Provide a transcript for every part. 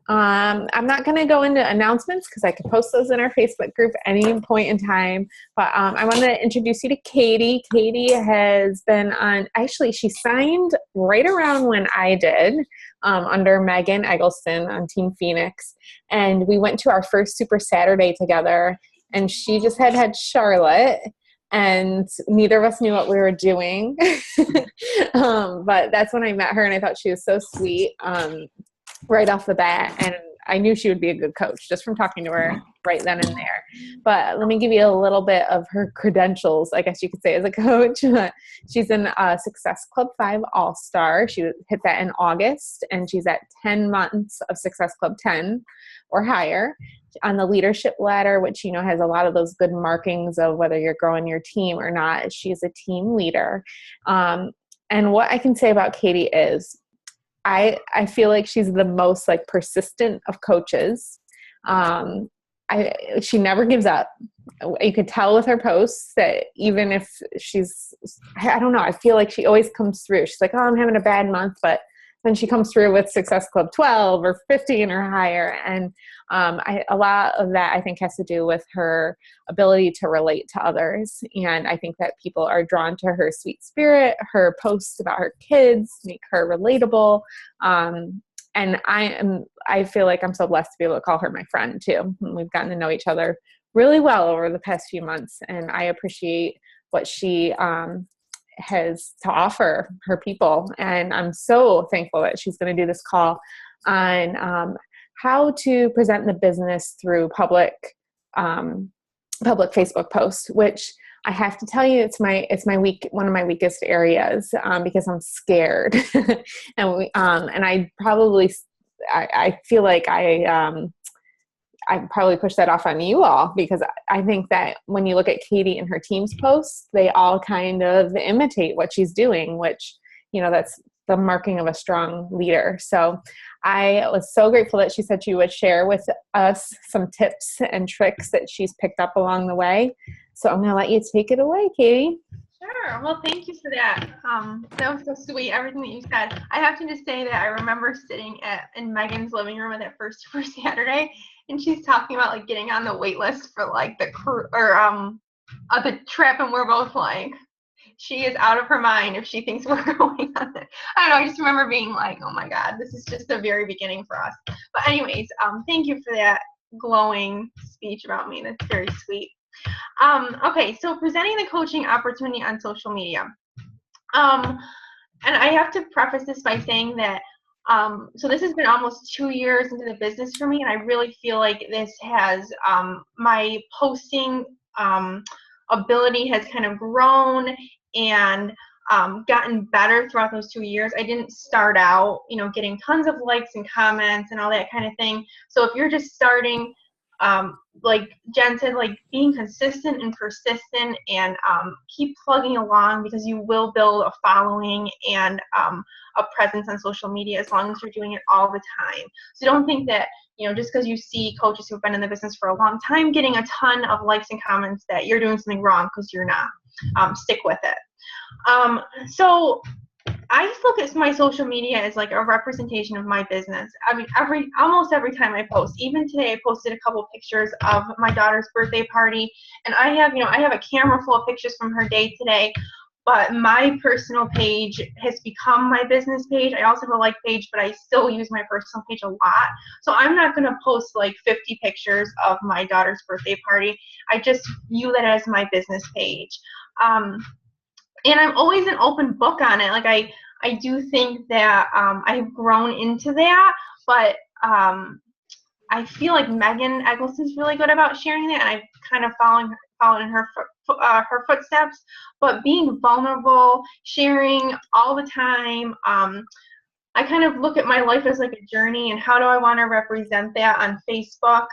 I'm not going to go into announcements because I could post those in our Facebook group any point in time. But I want to introduce you to Katie. Katie has been on, actually, she signed right around when I did under Megan Eggleston on Team Phoenix. And we went to our first Super Saturday together. And she just had Charlotte. And neither of us knew what we were doing. But that's when I met her, and I thought she was so sweet. Right off the bat, and I knew she would be a good coach just from talking to her right then and there. But let me give you a little bit of her credentials, I guess you could say, as a coach. She's in Success Club 5 All-Star. She hit that in August, and she's at 10 months of Success Club 10 or higher on the leadership ladder, which, you know, has a lot of those good markings of whether you're growing your team or not. She's a team leader. And what I can say about Katie is I feel like she's the most like persistent of coaches. She never gives up. You could tell with her posts that even if I don't know, I feel like she always comes through. She's like, oh, I'm having a bad month, but then she comes through with Success Club 12 or 15 or higher. And a lot of that, I think, has to do with her ability to relate to others. And I think that people are drawn to her sweet spirit. Her posts about her kids make her relatable. And I feel like I'm so blessed to be able to call her my friend too. We've gotten to know each other really well over the past few months. And I appreciate what she has to offer her people. And I'm so thankful that she's going to do this call on how to present the business through public Facebook posts, which I have to tell you, it's one of my weakest areas because I'm scared, and I feel like I probably push that off on you all, because I think that when you look at Katie and her team's posts, they all kind of imitate what she's doing, which, you know, that's the marking of a strong leader. So I was so grateful that she said she would share with us some tips and tricks that she's picked up along the way. So I'm going to let you take it away, Katie. Sure. Well, thank you for that. That was so sweet, everything that you said. I have to just say that I remember sitting in Megan's living room on that first Saturday, and she's talking about like getting on the wait list for like the trip, and we're both like, she is out of her mind if she thinks we're going on it. I don't know. I just remember being like, oh my God, this is just the very beginning for us. But anyways, thank you for that glowing speech about me. That's very sweet. Okay, so presenting the coaching opportunity on social media. And I have to preface this by saying that, so this has been almost 2 years into the business for me, and I really feel like this has, my posting ability has kind of grown and gotten better throughout those 2 years. I didn't start out, you know, getting tons of likes and comments and all that kind of thing. So if you're just starting, like Jen said, like being consistent and persistent, and keep plugging along, because you will build a following and a presence on social media as long as you're doing it all the time. So don't think that, you know, just because you see coaches who've been in the business for a long time getting a ton of likes and comments that you're doing something wrong, because you're not. Stick with it. So I look at my social media as like a representation of my business. I mean, almost every time I post, even today I posted a couple pictures of my daughter's birthday party, and I have a camera full of pictures from her day today, but my personal page has become my business page. I also have a like page, but I still use my personal page a lot. So I'm not going to post like 50 pictures of my daughter's birthday party. I just view that as my business page. And I'm always an open book on it. Like I do think that I've grown into that, but I feel like Megan Eggleston's really good about sharing that, and I've kind of following in her footsteps. But being vulnerable, sharing all the time, I kind of look at my life as like a journey, and how do I want to represent that on Facebook?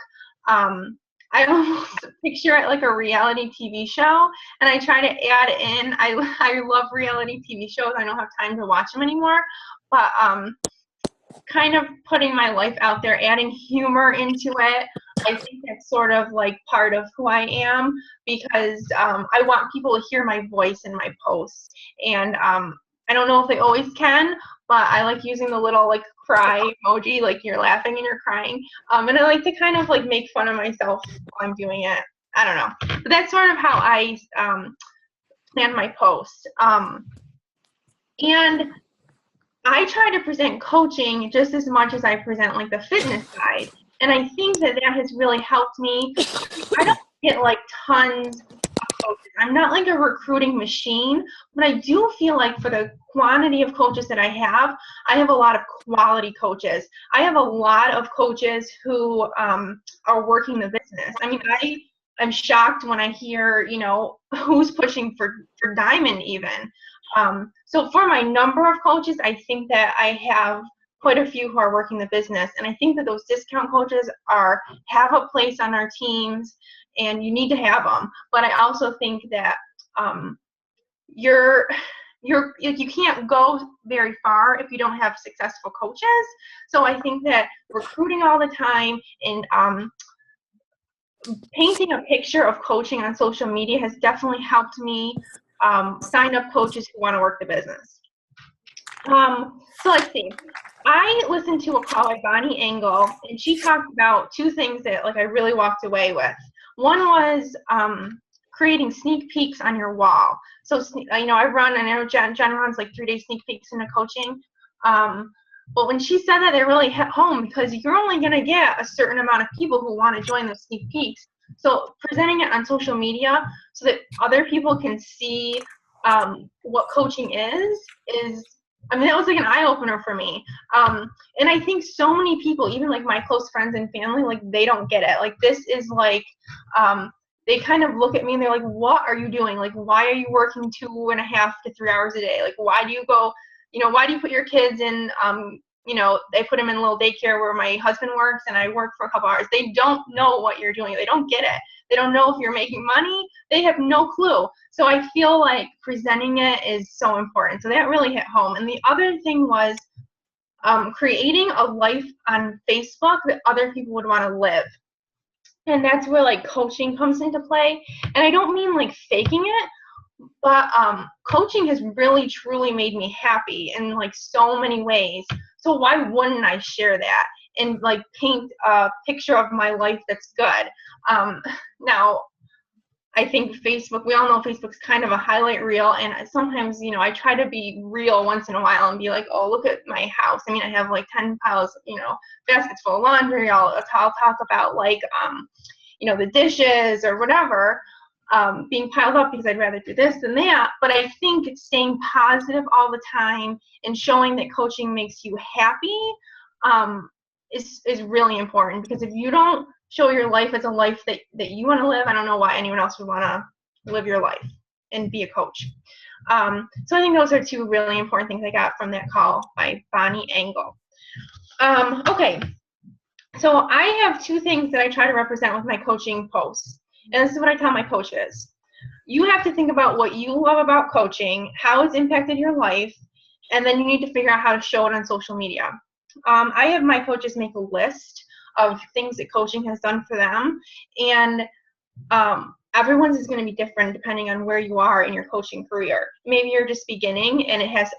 I almost picture it like a reality TV show, and I try to add in, I love reality TV shows. I don't have time to watch them anymore, but kind of putting my life out there, adding humor into it. I think that's sort of like part of who I am, because I want people to hear my voice in my posts. And I don't know if they always can, but I like using the little like cry emoji, like you're laughing and you're crying. And I like to kind of like make fun of myself while I'm doing it. I don't know. But that's sort of how I plan my post. And I try to present coaching just as much as I present like the fitness side. And I think that has really helped me. I don't get like tons of coaches. I'm not like a recruiting machine, but I do feel like for the quantity of coaches that I have a lot of quality coaches. I have a lot of coaches who are working the business. I mean, I'm shocked when I hear, who's pushing for Diamond even. So for my number of coaches, I think that I have quite a few who are working the business. And I think that those discount coaches have a place on our teams, and you need to have them. But I also think that you can't go very far if you don't have successful coaches. So I think that recruiting all the time and painting a picture of coaching on social media has definitely helped me sign up coaches who want to work the business. So let's see. I listened to a call by Bonnie Engel, and she talked about two things that like I really walked away with. One was creating sneak peeks on your wall. So I know Jen runs like 3-day sneak peeks into coaching. But when she said that, it really hit home, because you're only going to get a certain amount of people who want to join those sneak peeks. So presenting it on social media so that other people can see what coaching is, I mean, that was like an eye-opener for me. And I think so many people, even like my close friends and family, like they don't get it. Like this is like, they kind of look at me and they're like, what are you doing? Like, why are you working 2.5 to 3 hours a day? Like, why do you go, why do you put your kids in, they put them in a little daycare where my husband works and I work for a couple hours. They don't know what you're doing. They don't get it. They don't know if you're making money. They have no clue. So I feel like presenting it is so important. So that really hit home. And the other thing was creating a life on Facebook that other people would want to live. And that's where like coaching comes into play. And I don't mean like faking it, but coaching has really truly made me happy in like so many ways. So why wouldn't I share that and like paint a picture of my life that's good? Now, I think Facebook, we all know Facebook's kind of a highlight reel, and sometimes, I try to be real once in a while and be like, oh, look at my house. I mean, I have like 10 piles, baskets full of laundry. I'll talk about like, the dishes or whatever being piled up because I'd rather do this than that. But I think staying positive all the time and showing that coaching makes you happy is really important, because if you don't show your life as a life that you want to live, I don't know why anyone else would want to live your life and be a coach. So I think those are two really important things I got from that call by Bonnie Engel. Okay, so I have two things that I try to represent with my coaching posts. And this is what I tell my coaches. You have to think about what you love about coaching, how it's impacted your life, and then you need to figure out how to show it on social media. I have my coaches make a list of things that coaching has done for them, and everyone's is going to be different depending on where you are in your coaching career. Maybe you're just beginning and it has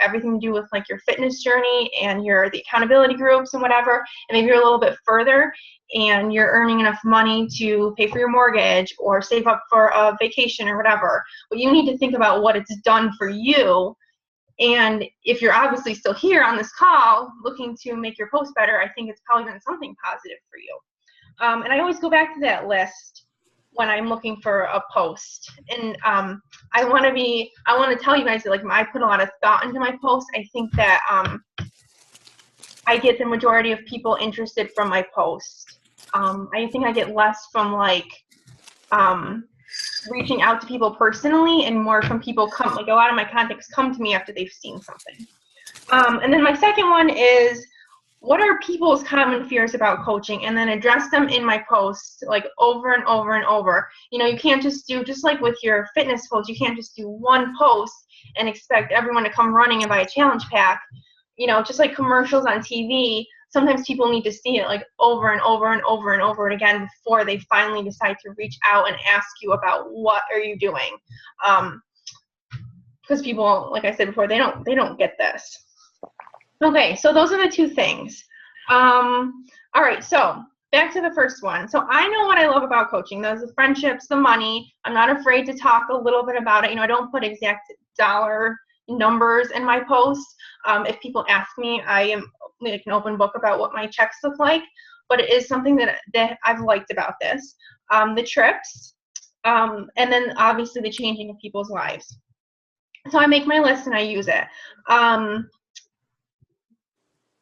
everything to do with like your fitness journey and the accountability groups and whatever, and maybe you're a little bit further and you're earning enough money to pay for your mortgage or save up for a vacation or whatever. But you need to think about what it's done for you. And if you're obviously still here on this call looking to make your post better, I think it's probably been something positive for you. And I always go back to that list when I'm looking for a post. And I want to tell you guys that like I put a lot of thought into my post. I think that I get the majority of people interested from my post. I think I get less from like reaching out to people personally, and more from people like a lot of my contacts come to me after they've seen something. And then my second one is, what are people's common fears about coaching, and then address them in my posts like over and over and over. You can't just do, just like with your fitness post, you can't just do one post and expect everyone to come running and buy a challenge pack. Just like commercials on TV, sometimes people need to see it like over and over and over and over again before they finally decide to reach out and ask you about what are you doing. Because people, like I said before, they don't get this. Okay, so those are the two things. All right, so back to the first one. So I know what I love about coaching. Those are the friendships, the money. I'm not afraid to talk a little bit about it. You know, I don't put exact dollar numbers in my posts. If people ask me, I am like an open book about what my checks look like. But it is something that I've liked about this. The trips, and then obviously the changing of people's lives. So I make my list and I use it.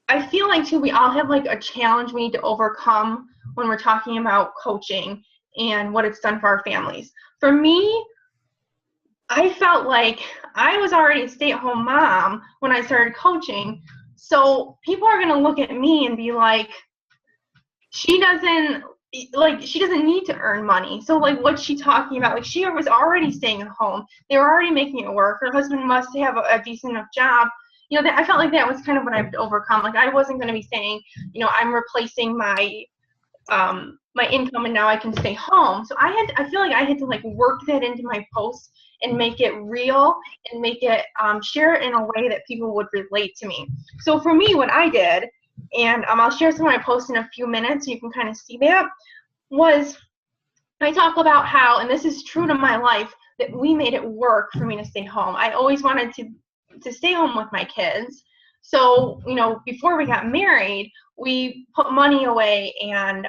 I feel like too, we all have like a challenge we need to overcome when we're talking about coaching and what it's done for our families. For me, I felt like I was already a stay-at-home mom when I started coaching. So people are going to look at me and be like, she doesn't need to earn money. So like, what's she talking about? Like, she was already staying at home. They were already making it work. Her husband must have a decent enough job. You know, I felt like that was kind of what I had to overcome. Like, I wasn't going to be saying, you know, I'm replacing my my income and now I can stay home. So I feel like I had to like work that into my posts and make it real and make it share it in a way that people would relate to me. So for me, what I did, and I'll share some of my posts in a few minutes so you can kind of see that, was I talk about how, and this is true to my life, that we made it work for me to stay home. I always wanted to stay home with my kids. So, you know, before we got married, we put money away, and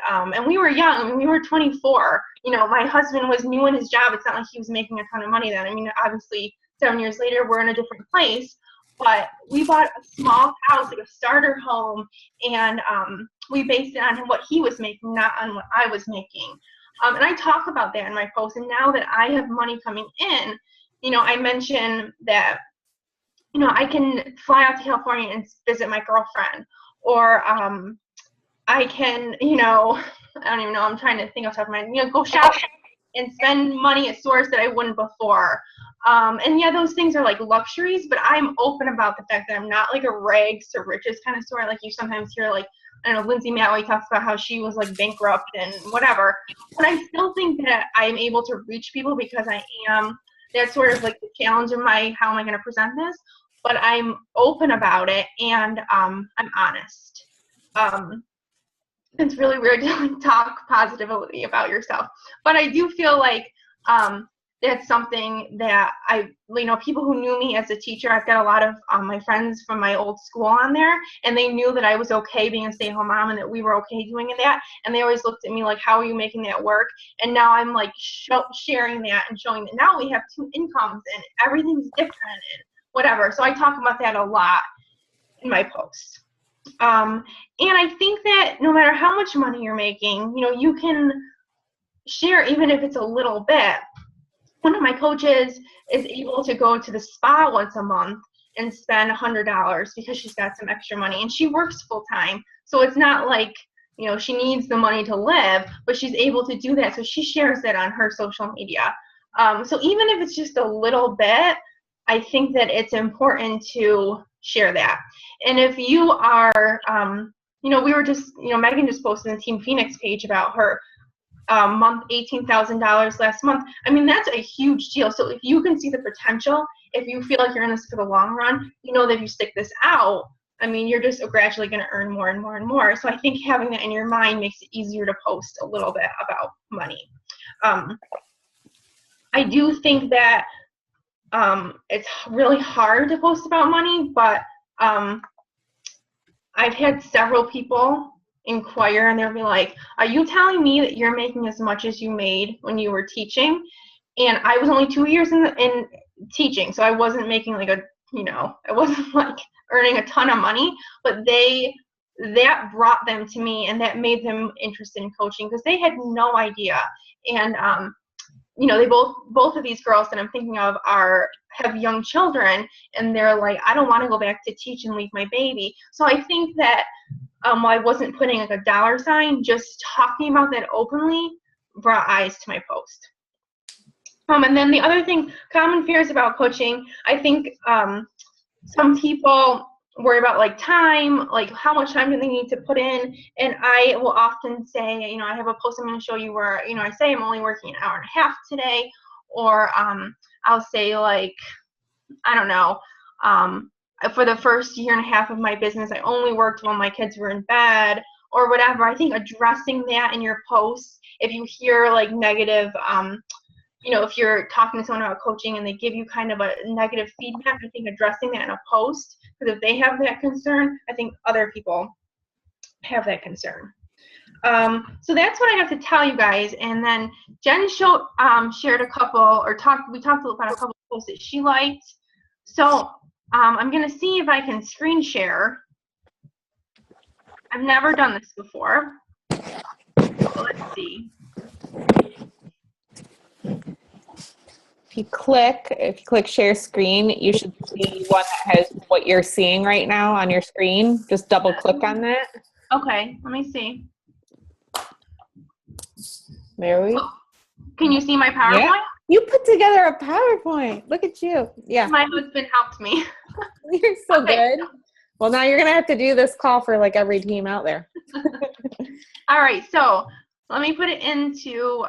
we were young. I mean, we were 24. You know, my husband was new in his job. It's not like he was making a ton of money then. I mean, obviously, 7 years later, we're in a different place. But we bought a small house, like a starter home, and we based it on what he was making, not on what I was making. And I talk about that in my post. And now that I have money coming in, you know, I mention that, you know, I can fly out to California and visit my girlfriend, or I can, you know, I don't even know, I'm trying to think off the top of my head, you know, go shopping and spend money at stores that I wouldn't before. And yeah, those things are like luxuries, but I'm open about the fact that I'm not like a rags to riches kind of story. Like you sometimes hear, like, I don't know, Lindsay Matway talks about how she was like bankrupt and whatever. But I still think that I'm able to reach people because I am. That's sort of like the challenge of how am I going to present this? But I'm open about it, and I'm honest. It's really weird to like talk positively about yourself, but I do feel like that's something that you know, people who knew me as a teacher, I've got a lot of my friends from my old school on there, and they knew that I was okay being a stay-at-home mom and that we were okay doing that, and they always looked at me like, how are you making that work? And now I'm like sharing that and showing that now we have two incomes and everything's different and whatever. So I talk about that a lot in my posts. And I think that no matter how much money you're making, you know, you can share even if it's a little bit. One of my coaches is able to go to the spa once a month and spend $100 because she's got some extra money, and she works full time. So it's not like, you know, she needs the money to live, but she's able to do that. So she shares it on her social media. So even if it's just a little bit, I think that it's important to share that. And if you are, you know, we were just, you know, Megan just posted on the Team Phoenix page about her month, $18,000 last month. I mean, that's a huge deal. So if you can see the potential, if you feel like you're in this for the long run, you know that if you stick this out, I mean, you're just gradually going to earn more and more and more. So I think having that in your mind makes it easier to post a little bit about money. I do think that it's really hard to post about money, but I've had several people inquire, and they'll be like, are you telling me that you're making as much as you made when you were teaching? And I was only 2 years in teaching, so I wasn't making like I wasn't like earning a ton of money, but that brought them to me, and that made them interested in coaching because they had no idea. And you know, they both of these girls that I'm thinking of have young children, and they're like, I don't want to go back to teach and leave my baby. So I think that while I wasn't putting like a dollar sign, just talking about that openly brought eyes to my post. And then the other thing, common fears about coaching, I think some people worry about like time, like how much time do they need to put in. And I will often say, you know, I have a post I'm going to show you where, you know, I say I'm only working an hour and a half today, or I'll say like, I don't know, for the first year and a half of my business, I only worked when my kids were in bed or whatever. I think addressing that in your posts, if you hear like negative, if you're talking to someone about coaching and they give you kind of a negative feedback, I think addressing that in a post, because if they have that concern, I think other people have that concern. So that's what I have to tell you guys. And then Jen shared a couple, we talked about a couple of posts that she liked. So I'm going to see if I can screen share. I've never done this before. So let's see. If you click share screen, you should see one that has what you're seeing right now on your screen. Just double click on that. Okay, let me see. There we go. Can you see my PowerPoint? Yeah. You put together a PowerPoint. Look at you. Yeah. My husband helped me. You're so good. Well, now you're going to have to do this call for like every team out there. All right. So let me put it into,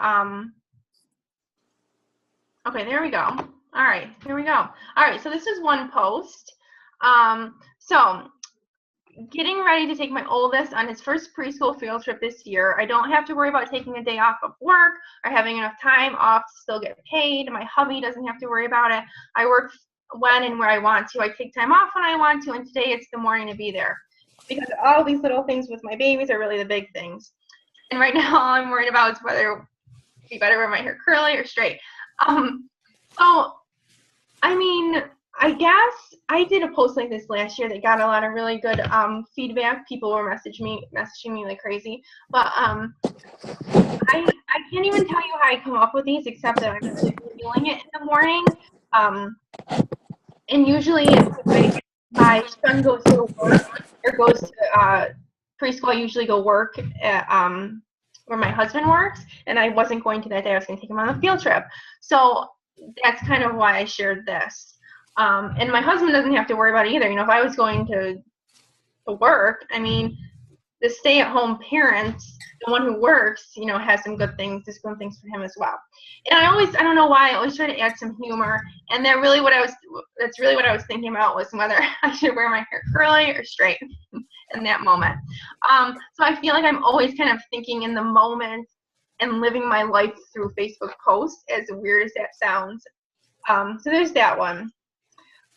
okay, there we go. All right, here we go. All right. So this is one post. So getting ready to take my oldest on his first preschool field trip this year. I don't have to worry about taking a day off of work or having enough time off to still get paid. My hubby doesn't have to worry about it. I work when and where I want to. I take time off when I want to, and today it's the morning to be there. Because all these little things with my babies are really the big things. And right now all I'm worried about is whether it'd be better wear my hair curly or straight. So, I mean, I guess I did a post like this last year that got a lot of really good feedback. People were messaging me like crazy. But I can't even tell you how I come up with these, except that I'm really feeling it in the morning. And usually if my son goes to work or goes to preschool, I usually go work at where my husband works. And I wasn't going to that day. I was going to take him on a field trip. So that's kind of why I shared this. And my husband doesn't have to worry about it either. If I was going to work, I mean, the stay-at-home parent, the one who works, has some good things, just good things for him as well. And I don't know why, I always try to add some humor. And that's really what I was thinking about, was whether I should wear my hair curly or straight in that moment. So I feel like I'm always kind of thinking in the moment and living my life through Facebook posts, as weird as that sounds. So there's that one.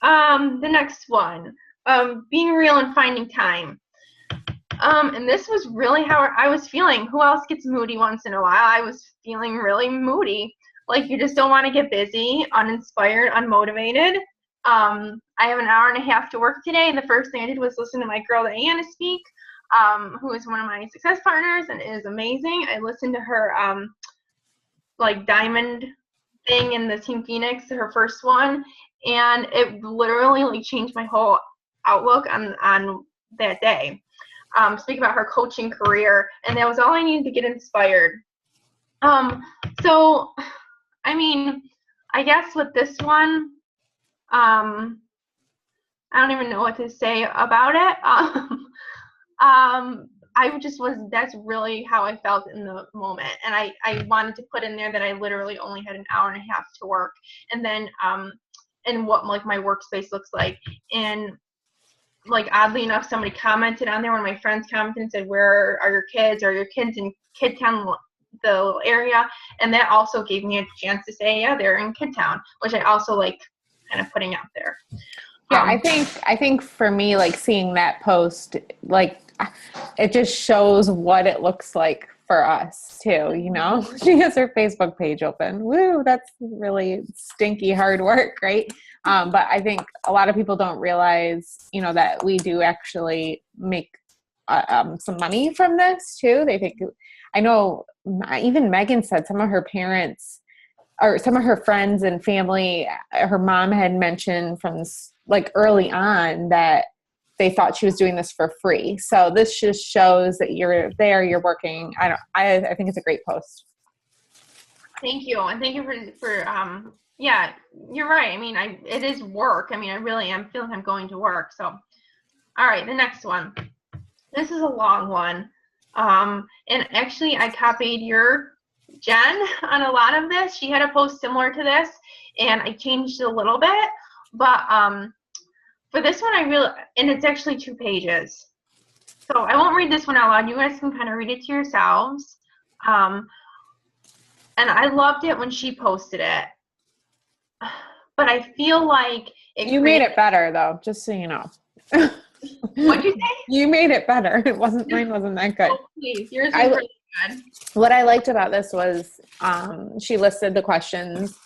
The next one, being real and finding time. And this was really how I was feeling. Who else gets moody once in a while? I was feeling really moody. Like, you just don't want to get busy, uninspired, unmotivated. I have an hour and a half to work today, and the first thing I did was listen to my girl Diana speak, who is one of my success partners and is amazing. I listened to her diamond thing in the Team Phoenix, her first one, and it literally changed my whole outlook on that day. Speaking about her coaching career, and that was all I needed to get inspired. So, I mean, I guess with this one, I don't even know what to say about it. That's really how I felt in the moment. And I wanted to put in there that I literally only had an hour and a half to work, and then, and what my workspace looks like. And oddly enough, somebody commented on there, one of my friends commented and said, where are your kids? Are your kids in Kidtown, the area? And that also gave me a chance to say, yeah, they're in Kidtown, which I also like kind of putting out there. Yeah, I think for me, seeing that post, it just shows what it looks like for us too. She has her Facebook page open. Woo, that's really stinky hard work, right? But I think a lot of people don't realize, that we do actually make some money from this too. They think, I know even Megan said some of her parents or some of her friends and family, her mom had mentioned from early on that they thought she was doing this for free. So this just shows that you're there, you're working. I think it's a great post. Thank you. And thank you for yeah, you're right. I mean, it is work. I mean, I really am feeling I'm going to work. So, all right, the next one. This is a long one. And actually I copied your Jen on a lot of this. She had a post similar to this, and I changed it a little bit, but For this one, and it's actually 2 pages. So I won't read this one out loud. You guys can kind of read it to yourselves. And I loved it when she posted it. But I feel like you made it better, though, just so you know. What'd you say? You made it better. Mine wasn't that good. Oh, please. Yours was really good. What I liked about this was she listed the questions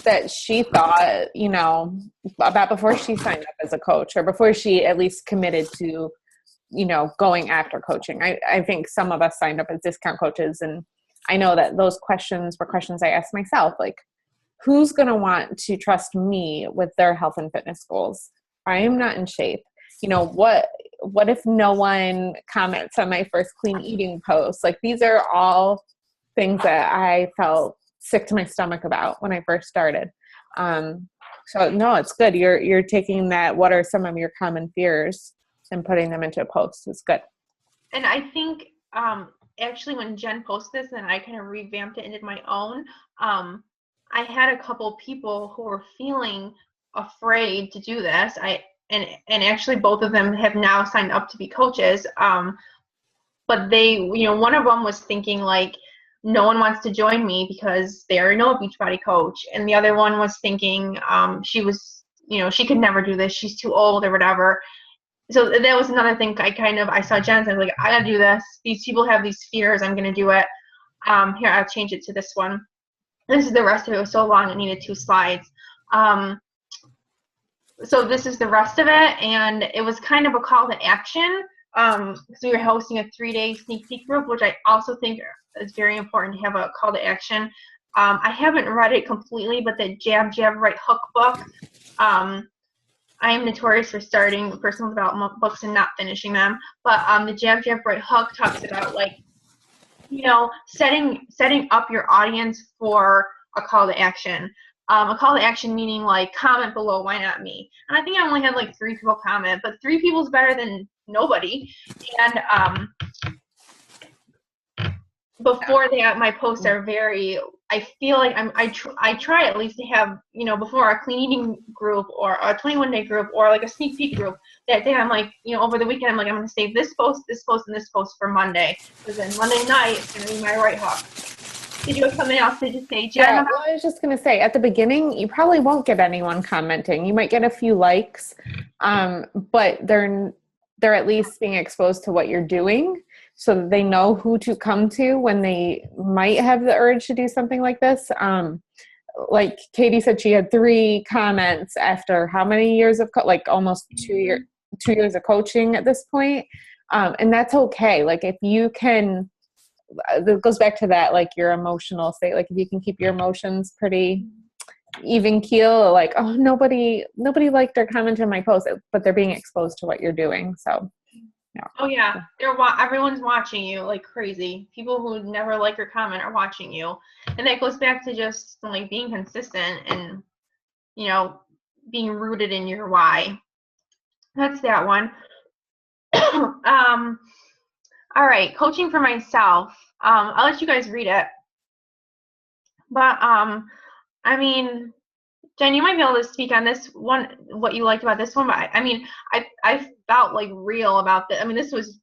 that she thought, about before she signed up as a coach, or before she at least committed to, going after coaching. I think some of us signed up as discount coaches, and I know that those questions were questions I asked myself, like, who's going to want to trust me with their health and fitness goals? I am not in shape. What if no one comments on my first clean eating post? Like, these are all things that I felt sick to my stomach about when I first started. So no, it's good. You're taking that, what are some of your common fears, and putting them into a post. It's good. And I think actually when Jen posted this and I kind of revamped it and did my own, I had a couple people who were feeling afraid to do this. And actually both of them have now signed up to be coaches. But they, one of them was thinking like, no one wants to join me because they already know a Beachbody coach. And the other one was thinking she could never do this. She's too old or whatever. So that was another thing I saw Jen's, I was like, I gotta do this. These people have these fears. I'm gonna do it. Here, I'll change it to this one. This is the rest of it. It was so long, it needed 2 slides. So this is the rest of it, and it was kind of a call to action. So we were hosting a 3-day sneak peek group, which I also think is very important to have a call to action. I haven't read it completely, but the Jab, Jab, Right Hook book, I am notorious for starting personal development books and not finishing them. But the Jab, Jab, Right Hook talks about setting up your audience for a call to action. A call to action meaning like comment below, why not me? And I think I only had like 3 people comment, but 3 people is better than nobody. And before that, my posts are I feel like I try at least to have, before a clean eating group or a 21-day group or like a sneak peek group, that day I'm like, over the weekend, I'm like, I'm going to save this post, and this post for Monday. Because then Monday night, it's going to be my right hook. Did you have something else to just say, Jen? Yeah, well, I was just going to say, at the beginning, you probably won't get anyone commenting. You might get a few likes, but they're at least being exposed to what you're doing, so that they know who to come to when they might have the urge to do something like this. Like Katie said, she had 3 comments after how many years of almost 2 years of coaching at this point. And that's okay. Like, if you can, it goes back to that, like, your emotional state. Like, if you can keep your emotions pretty even keel, like, oh, nobody liked or commented on my post, but they're being exposed to what you're doing. So yeah. Oh yeah, everyone's watching you like crazy. People who never like or comment are watching you, and that goes back to just like being consistent and being rooted in your why. That's that one. All right, coaching for myself. I'll let you guys read it, but I mean, Jen, you might be able to speak on this one, what you liked about this one, but I felt like real about this. I mean, this was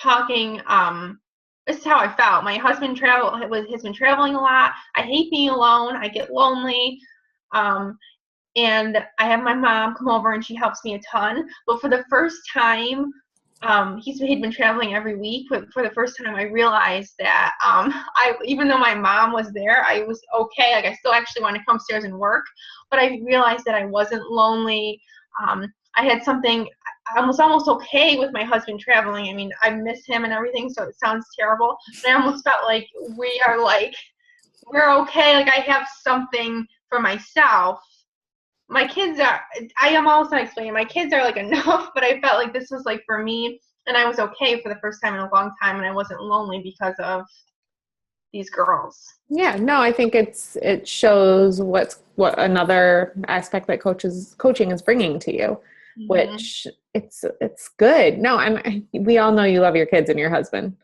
talking, this is how I felt. My husband has been traveling a lot. I hate being alone. I get lonely. And I have my mom come over and she helps me a ton. But for the first time, he'd been traveling every week, but for the first time I realized that even though my mom was there, I was okay. Like, I still actually wanted to come upstairs and work, but I realized that I wasn't lonely. I had something, I was almost okay with my husband traveling. I mean, I miss him and everything, so it sounds terrible, but I almost felt like we're okay. Like, I have something for myself. My kids are, I am also explaining, my kids are like enough, but I felt like this was like for me, and I was okay for the first time in a long time, and I wasn't lonely because of these girls. Yeah, no, I think it shows what another aspect that coaching is bringing to you, mm-hmm. which it's good. No, we all know you love your kids and your husband,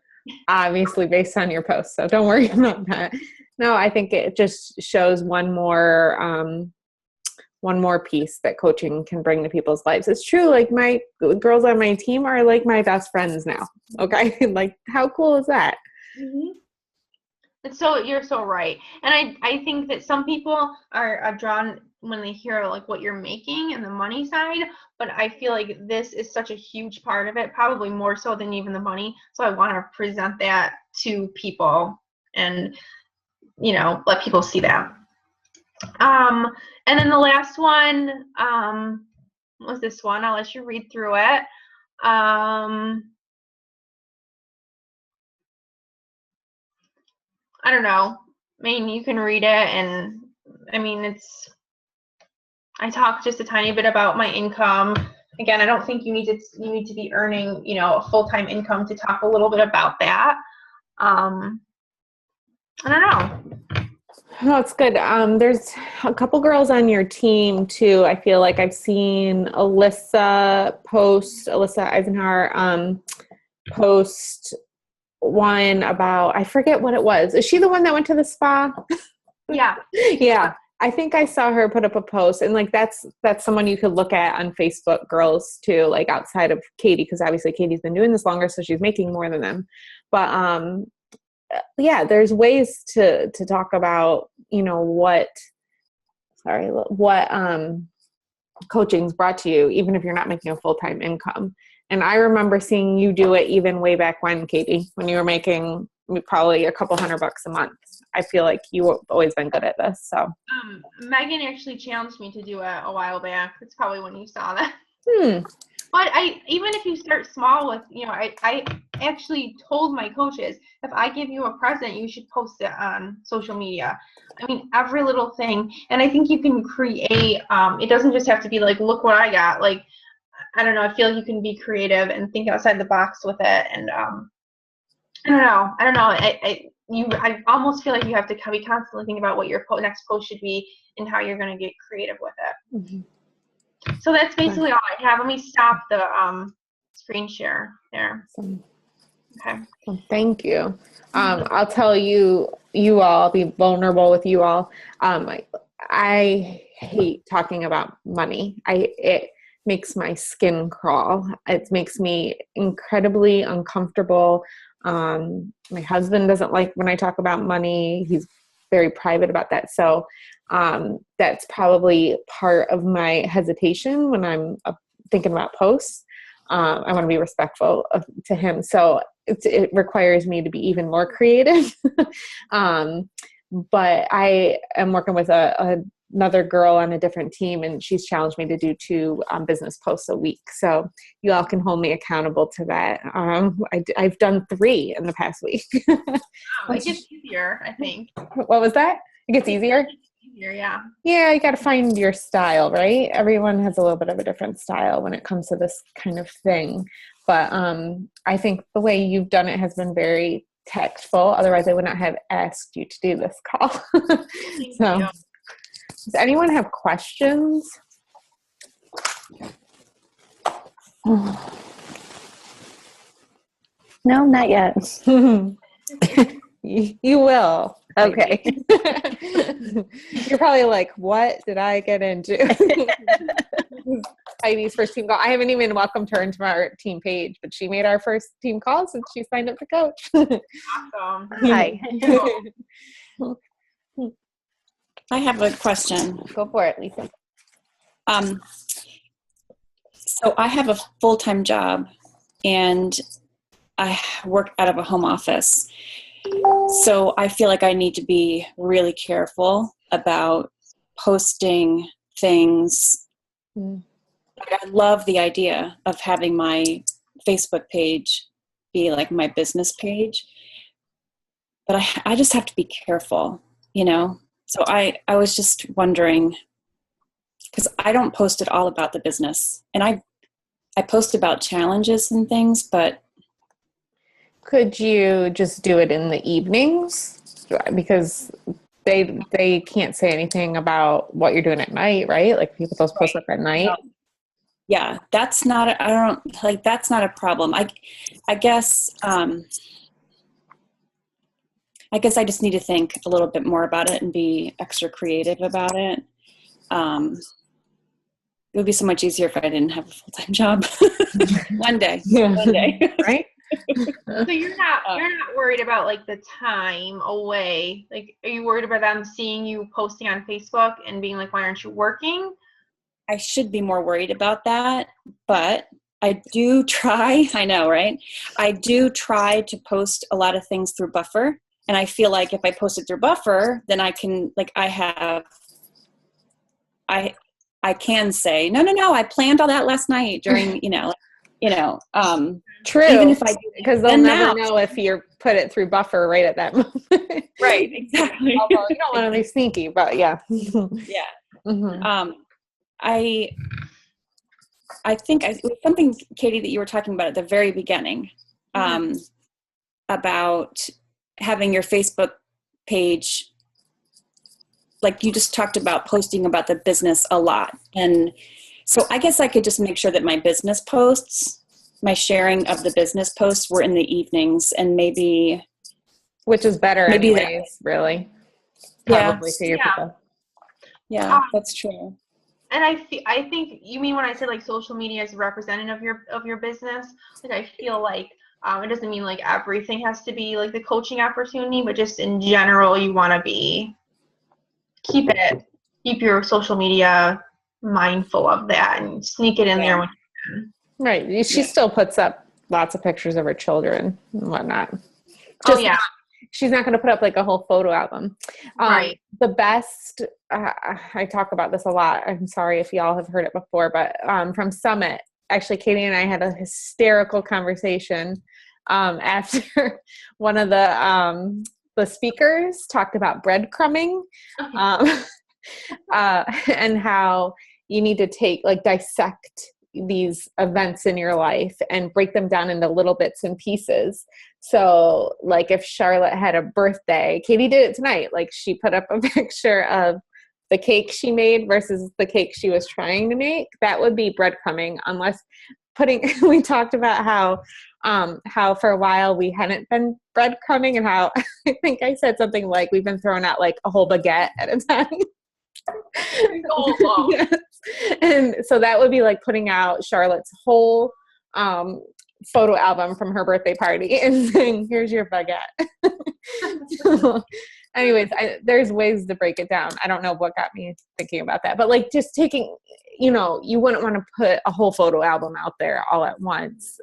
obviously based on your posts, so don't worry about that. No, I think it just shows one more one more piece that coaching can bring to people's lives. It's true. Like my girls on my team are like my best friends now. Okay. Like how cool is that? Mm-hmm. So you're so right. And I think that some people are drawn when they hear like what you're making and the money side, but I feel like this is such a huge part of it, probably more so than even the money. So I want to present that to people and, you know, let people see that. And then the last one was this one. I'll let you read through it. I don't know. I mean, you can read it, and I mean, I talk just a tiny bit about my income. Again, I don't think you need to be earning, you know, a full-time income to talk a little bit about that. I don't know. Oh, it's good. There's a couple girls on your team too. I feel like I've seen Alyssa Eisenhower, post one about, I forget what it was. Is she the one that went to the spa? Yeah. Yeah. I think I saw her put up a post, and like that's someone you could look at on Facebook, girls too, like outside of Katie, because obviously Katie's been doing this longer, so she's making more than them. But yeah, there's ways to talk about, you know, what coaching's brought to you, even if you're not making a full-time income. And I remember seeing you do it even way back when, Katie, when you were making probably a couple $100 a month. I feel like you've always been good at this. So Megan actually challenged me to do it a while back. That's probably when you saw that. But even if you start small with, you know, I actually told my coaches, if I give you a present, you should post it on social media. I mean, every little thing. And I think you can create, it doesn't just have to be like, look what I got. Like, I don't know, I feel like you can be creative and think outside the box with it. And I don't know. I almost feel like you have to be constantly thinking about what your next post should be and how you're going to get creative with it. Mm-hmm. So that's basically all I have. Let me stop the screen share there. Awesome. Okay. Well, thank you. I'll tell you all, I'll be vulnerable with you all. I hate talking about money. It makes my skin crawl. It makes me incredibly uncomfortable. My husband doesn't like when I talk about money. He's very private about that. So that's probably part of my hesitation when I'm thinking about posts. I want to be respectful to him. So it requires me to be even more creative. But I am working with another girl on a different team, and she's challenged me to do 2 business posts a week. So you all can hold me accountable to that. I've done 3 in the past week. It gets easier, I think. What was that? It gets easier? Easier, yeah. Yeah, you got to find your style, right? Everyone has a little bit of a different style when it comes to this kind of thing. But I think the way you've done it has been very tactful. Otherwise, I would not have asked you to do this call. So, does anyone have questions? No, not yet. You will. Okay. You're probably like, what did I get into? Heidi's first team call. I haven't even welcomed her into our team page, but she made our first team call since she signed up to coach. Awesome. Hi. I have a question. Go for it, Lisa. So I have a full-time job and I work out of a home office. So I feel like I need to be really careful about posting things. I love the idea of having my Facebook page be like my business page, but I just have to be careful, you know? So I was just wondering, because I don't post at all about the business, and I post about challenges and things, but could you just do it in the evenings? Because they can't say anything about what you're doing at night, right? Like people post up at night. Yeah, that's not that's not a problem. I guess I just need to think a little bit more about it and be extra creative about it. it would be so much easier if I didn't have a full-time job. One day. Yeah. One day. Right? So you're not worried about like the time away. Like, are you worried about them seeing you posting on Facebook and being like, why aren't you working? I should be more worried about that, but I do try. I know, right? I do try to post a lot of things through Buffer. And I feel like if I post it through Buffer, then I can, like, I can say, no, I planned all that last night during, True. even if I do, because they'll never know if you put it through Buffer right at that moment. right, exactly. Although you don't want to be sneaky, but yeah. Yeah. Mm-hmm. I think it was something, Katie, that you were talking about at the very beginning, about having your Facebook page, like you just talked about posting about the business a lot. And so I guess I could just make sure that my business posts, my sharing of the business posts were in the evenings, and maybe. Which is better maybe anyways, really. Yeah. Probably for your people. Yeah, that's true. And I think you mean when I say like social media is representative of your business. Like I feel like it doesn't mean like everything has to be like the coaching opportunity, but just in general, you want to keep your social media mindful of that and sneak it in there when you can. Right. She still puts up lots of pictures of her children and whatnot. She's not going to put up like a whole photo album. Right. The best, I talk about this a lot. I'm sorry if y'all have heard it before, but from Summit, actually Katie and I had a hysterical conversation after one of the speakers talked about breadcrumbing and how you need to dissect these events in your life and break them down into little bits and pieces. So like if Charlotte had a birthday, Katie did it tonight. Like she put up a picture of the cake she made versus the cake she was trying to make. That would be breadcrumbing, unless we talked about how for a while we hadn't been breadcrumbing, and how I think I said something like we've been throwing out like a whole baguette at a time. Yes. And so that would be like putting out Charlotte's whole photo album from her birthday party and saying, here's your baguette. So, anyways, there's ways to break it down. I don't know what got me thinking about that, but like just taking, you wouldn't want to put a whole photo album out there all at once.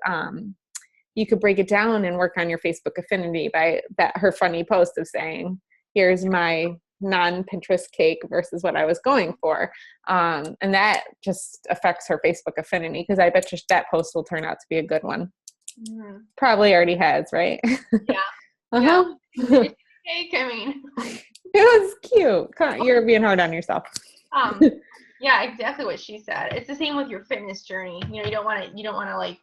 You could break it down and work on your Facebook affinity by her funny post of saying, here's my non-Pinterest cake versus what I was going for. And that just affects her Facebook affinity, because I bet you that post will turn out to be a good one. Mm-hmm. Probably already has, right? Yeah. Uh-huh. Yeah. Cake, I mean. It was cute. You're being hard on yourself. Yeah, exactly what she said. It's the same with your fitness journey. You don't want to like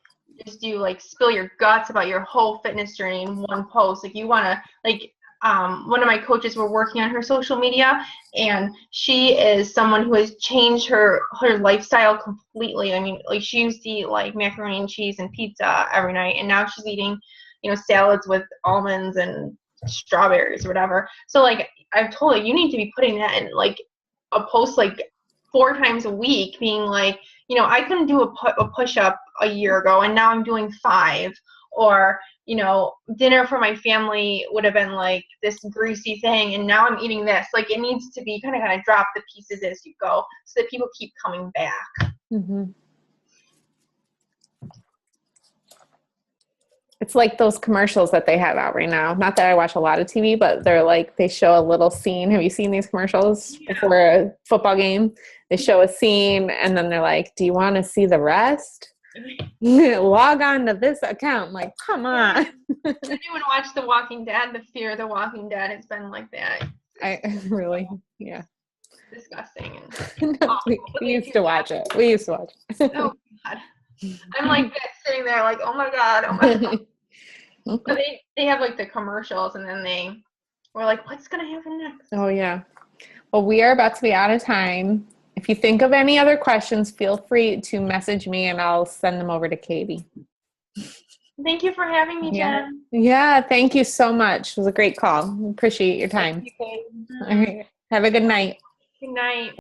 just do like spill your guts about your whole fitness journey in one post. Like you want to like one of my coaches were working on her social media, and she is someone who has changed her lifestyle completely. I mean, like she used to eat like macaroni and cheese and pizza every night, and now she's eating, salads with almonds and strawberries or whatever. So like I've told her, you need to be putting that in like a post like 4 times a week, being like, I couldn't do a push-up a year ago, and now I'm doing 5. Or, dinner for my family would have been like this greasy thing, and now I'm eating this. Like it needs to be kind of drop the pieces as you go, so that people keep coming back. Mm-hmm. It's like those commercials that they have out right now. Not that I watch a lot of TV, but they're like, they show a little scene. Have you seen these commercials before a football game? They show a scene and then they're like, do you want to see the rest? Log on to this account. I'm like, come on. Anyone watch The Walking Dead? The Fear of the Walking Dead has been like that. I really, yeah. Disgusting. No, we used to watch it. We used to watch it. Oh God. I'm like that, sitting there like, oh my God. But they have like the commercials, and then we're like, what's gonna happen next? Oh yeah. Well, we are about to be out of time. If you think of any other questions, feel free to message me and I'll send them over to Katie. Thank you for having me, Jen. Yeah, thank you so much. It was a great call. Appreciate your time. Thank you, Kate. All right. Have a good night. Good night.